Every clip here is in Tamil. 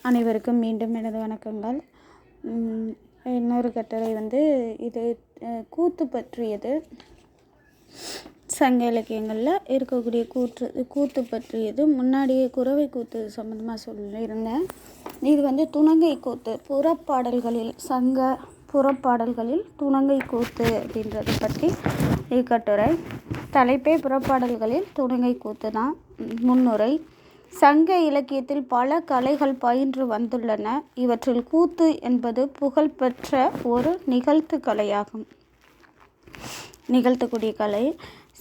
அனைவருக்கும் மீண்டும் எனது வணக்கங்கள். இன்னொரு கட்டுரை இது கூத்து பற்றியது. சங்க இலக்கியங்களில் இருக்கக்கூடிய கூத்து பற்றியது. முன்னாடியே குறவை கூத்து சம்மந்தமாக சொல்லியிருந்தேன். இது துணங்கை கூத்து. புறப்பாடல்களில் சங்க புறப்பாடல்களில் துணங்கை கூத்து அப்படின்றத பற்றி இக்கட்டுரை. தலைப்பே புறப்பாடல்களில் துணங்கை கூத்து தான். முன்னுரை. சங்க இலக்கியத்தில் பல கலைகள் பயின்று வந்துள்ளன. இவற்றில் கூத்து என்பது புகழ்பெற்ற ஒரு நிகழ்த்து கலையாகும். நிகழ்த்தக்கூடிய கலை.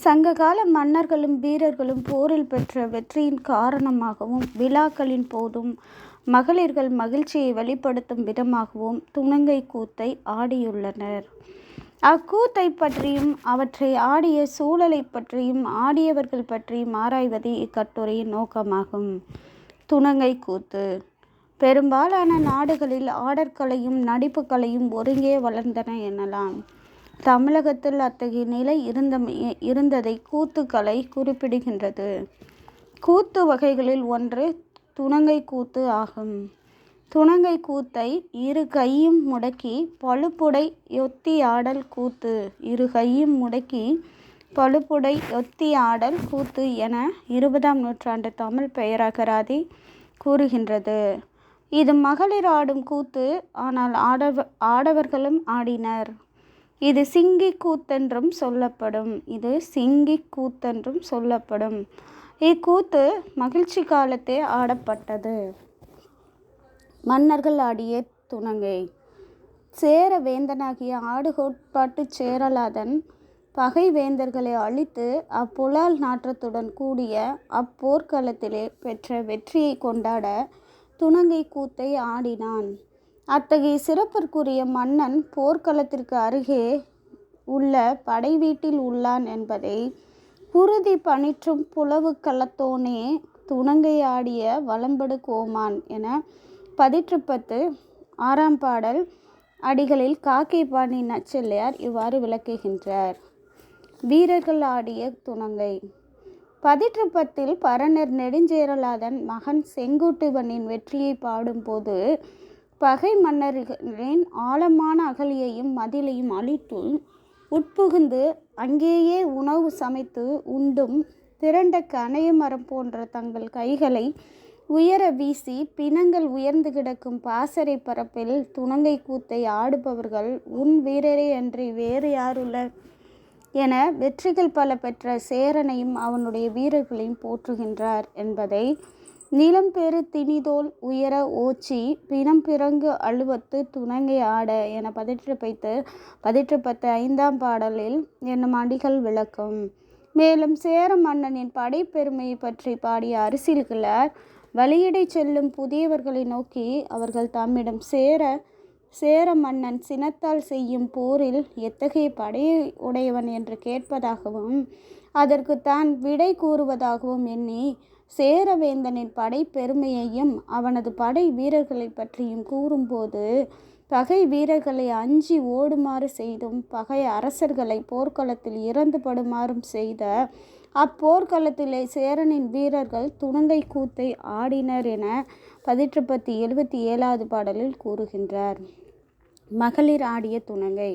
சங்ககால மன்னர்களும் வீரர்களும் போரில் பெற்ற வெற்றியின் காரணமாகவும் விழாக்களின் போதும் மகளிர்கள் மகிழ்ச்சியை வெளிப்படுத்தும் விதமாகவும் துணங்கை கூத்தை ஆடியுள்ளனர். அக்கூத்தை பற்றியும் அவற்றை ஆடிய சூழலை பற்றியும் ஆடியவர்கள் பற்றியும் ஆராய்வது இக்கட்டுரையின் நோக்கமாகும். துணங்கை கூத்து பெரும்பாலான நாடுகளில் ஆடற்கலையும் நடிப்பு கலையும் ஒருங்கே வளர்ந்தன எனலாம். தமிழகத்தில் அத்தகைய நிலை இருந்ததை கூத்துக்கலை குறிப்பிடுகின்றது. கூத்து வகைகளில் ஒன்று துணங்கை கூத்து ஆகும். துணங்கை கூத்தை இரு கையும் முடக்கி பழுப்புடை ஒத்தி ஆடல் கூத்து. இரு கையும் முடக்கி பழுப்புடை ஒத்தி ஆடல் கூத்து என 20ஆம் நூற்றாண்டு தமிழ் பெயரகராதி கூறுகின்றது. இது மகளிர் ஆடும் கூத்து. ஆனால் ஆடவர்களும் ஆடினர். இது சிங்கி கூத்தென்றும் சொல்லப்படும். இக்கூத்து மகிழ்ச்சி காலத்தே ஆடப்பட்டது. மன்னர்கள் ஆடிய துணங்கை. சேர வேந்தனாகிய ஆடுகோட்பாட்டு சேரலாதன் பகை வேந்தர்களை அழித்து அப்புலால் நாற்றத்துடன் கூடிய அப்போர்க்களத்திலே பெற்ற வெற்றியை கொண்டாட துணங்கை கூத்தை ஆடினான். அத்தகைய சிறப்பிற்குரிய மன்னன் போர்க்களத்திற்கு அருகே உள்ள படை வீட்டில் உள்ளான் என்பதை குருதி பணிற்றும் புலவு களத்தோனே துணங்கை ஆடிய வலம்படு கோமான் என 10 6ஆம் பாடல் அடிகளில் காக்கைபாணி நச்செல்லையார் இவ்வாறு விளக்குகின்றார். வீரர்கள் ஆடிய துணங்கை. 10 பரணர் நெடுஞ்சேரலாதன் மகன் செங்குட்டுவனின் வெற்றியை பாடும்போது பகை மன்னர்களின் ஆழமான அகழியையும் மதிலையும் அழித்து உட்புகுந்து அங்கேயே உணவு சமைத்து உண்டும் திரண்ட கணைய மரம் போன்ற தங்கள் கைகளை உயர வீசி பிணங்கள் உயர்ந்து கிடக்கும் பாசறை பரப்பில் துணங்கை கூத்தை ஆடுபவர்கள் உன் வீரரே அன்றி வேறு யாருள்ளர் என வெற்றிகள் பல பெற்ற சேரனையும் அவனுடைய வீரர்களையும் போற்றுகின்றார் என்பதை நிலம் பெரு திணிதோல் உயர ஓச்சி பிணம் பிறங்கு அழுவத்து துணங்கை ஆட என 10 5ஆம் பாடலில் என்னும் அடிகள் விளக்கும். மேலும் சேர மன்னனின் படைப்பெருமையை பற்றி பாடிய அரசியல்களார் வழியிடை செல்லும் புதியவர்களை நோக்கி அவர்கள் தம்மிடம் சேர மன்னன் சினத்தால் செய்யும் போரில் எத்தகைய படையை உடையவன் என்று கேட்பதாகவும் அதற்கு தான் விடை கூறுவதாகவும் எண்ணி சேரவேந்தனின் படை பெருமையையும் அவனது படை வீரர்களை பற்றியும் கூறும்போது பகை வீரர்களை அஞ்சி ஓடுமாறு செய்தும் பகை அரசர்களை போர்க்களத்தில் இறந்து படுமாறும் செய்த அப்போர்க்களத்திலே சேரனின் வீரர்கள் துணங்கை கூத்தை ஆடினர் என 1077ஆவது பாடலில் கூறுகின்றார். மகளிர் ஆடிய துணங்கை.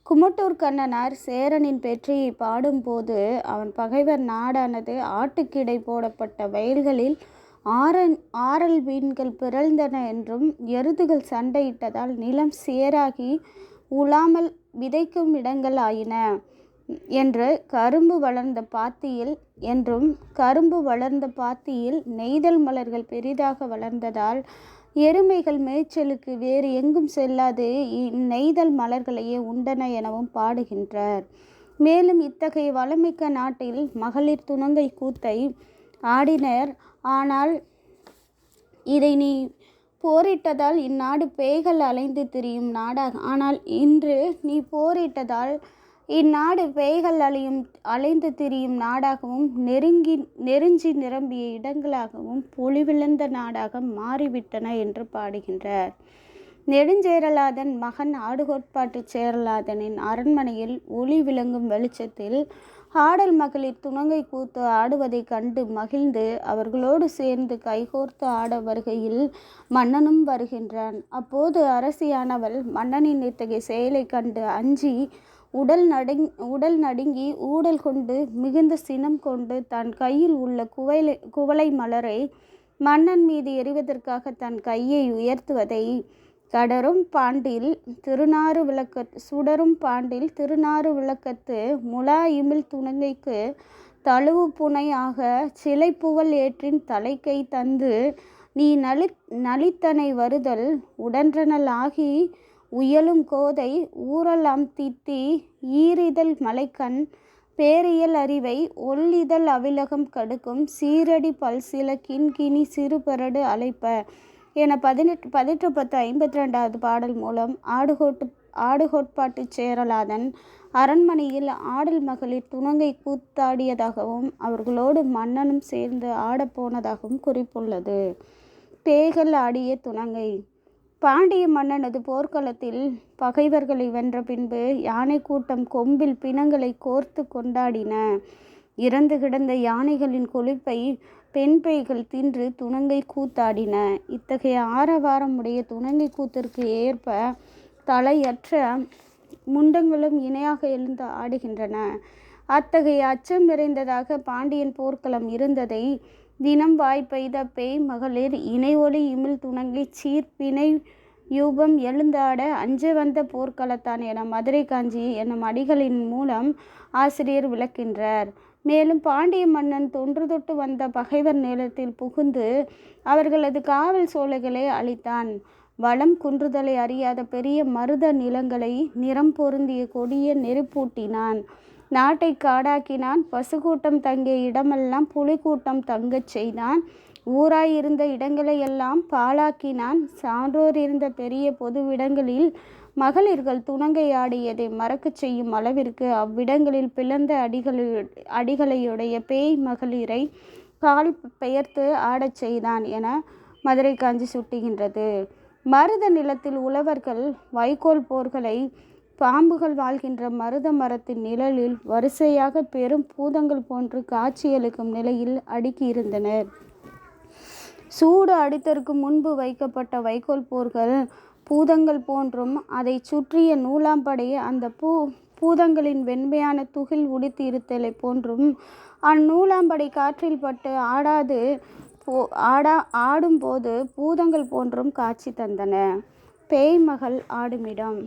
குமட்டூர் கண்ணனார் சேரனின் வெற்றியை பாடும்போது அவன் பகைவர் நாடானது ஆட்டுக்கிடை போடப்பட்ட வயல்களில் ஆரல் மீன்கள் பிறழ்ந்தன என்றும் எருதுகள் சண்டையிட்டதால் நிலம் சேராகி உழாமல் விதைக்கும் இடங்கள் ஆயின என்று கரும்பு வளர்ந்த பாத்தியில் நெய்தல் மலர்கள் பெரிதாக வளர்ந்ததால் எருமைகள் மேய்ச்சலுக்கு வேறு எங்கும் செல்லாது நெய்தல் மலர்களையே உண்டன எனவும் பாடுகின்றார். மேலும் இத்தகைய வளமிக்க நாட்டில் மகளிர் துணங்கை கூத்தை ஆடினர். ஆனால் இதை நீ போரிட்டதால் இந்நாடு பேய்கள் அலைந்து திரியும் ஆனால் இன்று நீ போரிட்டதால் இந்நாடு பேய்கள் அலைந்து திரியும் நாடாகவும் நெருஞ்சி நிரம்பிய இடங்களாகவும் பொலிவிழந்த நாடாக மாறிவிட்டன என்று பாடுகின்றார். நெடுஞ்சேரலாதன் மகன் ஆடுகோட்பாட்டு சேரலாதனின் அரண்மனையில் ஒளி விளங்கும் வெளிச்சத்தில் ஆடல் மகளிர் துணங்கை கூத்து ஆடுவதைக் கண்டு மகிழ்ந்து அவர்களோடு சேர்ந்து கைகோர்த்து ஆட வருகையில் மன்னனும் வருகின்றான். அப்போது அரசியானவள் மன்னனின் இத்தகைய செயலை கண்டு அஞ்சி உடல் நடுங்கி ஊடல் கொண்டு மிகுந்த சினம் கொண்டு தன் கையில் உள்ள குவளை மலரை மன்னன் மீது எறிவதற்காக தன் கையை உயர்த்துவதை சுடரும் பாண்டில் திருநாறு விளக்கத்து முலா இமிழ் துணங்கைக்கு தழுவு புனையாக சிலைப்புவல் ஏற்றின் தலைக்கை தந்து நீ நலித்தனை வருதல் உடன்றனல் ஆகி உயலும் கோதை ஊரலாம் தித்தி ஈரிதழ் மலைக்கண் பேரியல் அறிவை ஒல்லிதழ் அவிலகம் கடுக்கும் சீரடி பல்சில கிண்கிணி சிறுபரடு அழைப்ப என 1852 பாடல் மூலம் ஆடுகோட்பாட்டு சேரலாதன் அரண்மனையில் ஆடல் மகளிர் துணங்கை கூத்தாடியதாகவும் அவர்களோடு மன்னனும் சேர்ந்து ஆடப்போனதாகவும் குறிப்புள்ளது. பேய்கள் ஆடிய துணங்கை. பாண்டிய மன்னனது போர்க்களத்தில் பகைவர்களை வென்ற பின்பு யானை கூட்டம் கொம்பில் பிணங்களை கோர்த்து கொண்டாடின. இறந்து கிடந்த யானைகளின் கொழுப்பை பெண் பேய்கள் தின்று துணங்கை கூத்தாடின. இத்தகைய ஆரவாரமுடைய துணங்கை கூத்திற்கு ஏற்ப தலையற்ற முண்டங்களும் இணையாக எழுந்து ஆடுகின்றன. அத்தகைய அச்சம் நிறைந்ததாக பாண்டியன் போர்க்களம் இருந்ததை தினம் வாய்ப்பெய்த பேய் மகளிர் இணை ஒளி இமிழ் துணங்கை சீர்பிணை யூபம் எழுந்தாட அஞ்ச வந்த போர்க்களத்தான் என மதுரை காஞ்சி என்னும் அடிகளின் மூலம் ஆசிரியர் விளக்கின்றார். மேலும் பாண்டிய மன்னன் தொன்று தொட்டு வந்த பகைவர் நிலத்தில் புகுந்து அவர்களது காவல் சோலைகளை அழித்தான். வளம் குன்றுதலை அறியாத பெரிய மருத நிலங்களை நிறம் பொருந்திய கொடிய நெருப்பூட்டினான். நாட்டை காடாக்கினான். பசுக்கூட்டம் தங்கிய இடமெல்லாம் புலிக்கூட்டம் தங்கச் செய்தான். ஊராயிருந்த இடங்களை எல்லாம் பாழாக்கினான். சான்றோர் இருந்த பெரிய பொதுவிடங்களில் மகளிர்கள் துணங்கை ஆடியதை மறக்கச் செய்யும் அளவிற்கு அவ்விடங்களில் பிளந்த அடிகளையுடைய பேய் மகளிரை கால் பெயர்த்து ஆடச் செய்தான் என மதுரை காஞ்சி சுட்டுகின்றது. மருத நிலத்தில் உழவர்கள் வைக்கோல் போர்களை பாம்புகள் வாழ்கின்ற மருத மரத்தின் நிழலில் வரிசையாக பெரும் பூதங்கள் போன்று காட்சியளிக்கும் நிலையில் அடுக்கியிருந்தனர். சூடு அடித்தற்கு முன்பு வைக்கப்பட்ட வைக்கோல் போர்கள் பூதங்கள் போன்றும் அதை சுற்றிய நூலாம்படை அந்த பூதங்களின் வெண்மையான துகில் உடுத்தி இருத்தலை போன்றும் அந்நூலாம்படை காற்றில் பட்டு ஆடும்போது பூதங்கள் போன்றும் காட்சி தந்தன. பேய்மகள் ஆடுமிடம்.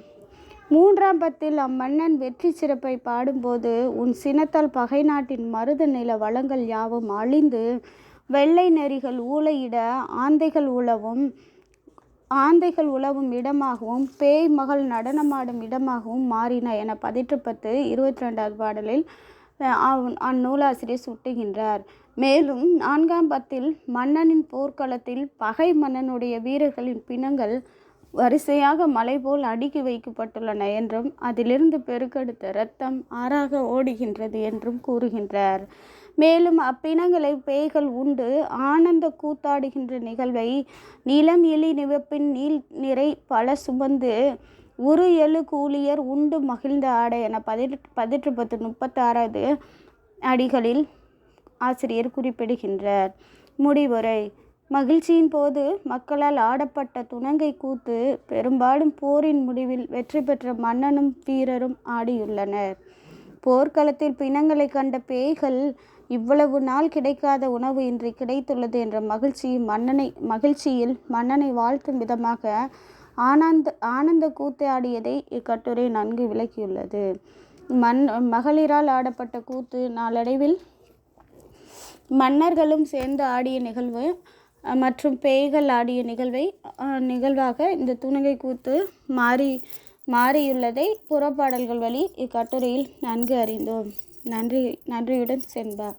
3ஆம் பத்தில் அம்மன்னன் வெற்றி சிறப்பை பாடும்போது உன் சினத்தால் பகை நாட்டின் மருத நில வளங்கள் யாவும் அழிந்து வெள்ளை நெறிகள் ஊளையிட ஆந்தைகள் உழவும் இடமாகவும் பேய் மகள் நடனமாடும் இடமாகவும் மாறின என 1822 பாடலில் அந்நூலாசிரியர் சுட்டுகின்றார். மேலும் 4ஆம் பத்தில் மன்னனின் போர்க்களத்தில் பகை மன்னனுடைய வீரர்களின் பிணங்கள் வரிசையாக மலை போல் அடுக்கி வைக்கப்பட்டுள்ளன என்றும் அதிலிருந்து பெருக்கெடுத்த இரத்தம் ஆறாக ஓடுகின்றது என்றும் கூறுகின்றார். மேலும் அப்பிணங்களை பேய்கள் உண்டு ஆனந்த கூத்தாடுகின்ற நிகழ்வை நிலம் எலி நிவப்பின் நீல் நிறை பல சுமந்து உரு எழு கூலியர் உண்டு மகிழ்ந்த ஆட என 1836 அடிகளில் ஆசிரியர் குறிப்பிடுகின்றார். முடிவுரை. மகிழ்ச்சியின் போது மக்களால் ஆடப்பட்ட துணங்கை கூத்து பெரும்பாலும் போரின் முடிவில் வெற்றி பெற்ற மன்னனும் வீரரும் ஆடியுள்ளனர். போர்க்களத்தில் பிணங்களை கண்ட பேய்கள் இவ்வளவு நாள் கிடைக்காத உணவு இன்றி கிடைத்துள்ளது என்ற மகிழ்ச்சியில் மன்னனை வாழ்த்தும் விதமாக ஆனந்த கூத்து ஆடியதை இக்கட்டுரை நன்கு விளக்கியுள்ளது. மகளிரால் ஆடப்பட்ட கூத்து நாளடைவில் மன்னர்களும் சேர்ந்து ஆடிய நிகழ்வு மற்றும் பேய்கள் ஆடிய நிகழ்வாக இந்த துணங்கை கூத்து மாறியுள்ளதை புறப்பாடல்கள் வழி இக்கட்டுரையில் நன்கு அறிந்தோம். நன்றியுடன் சென்பா.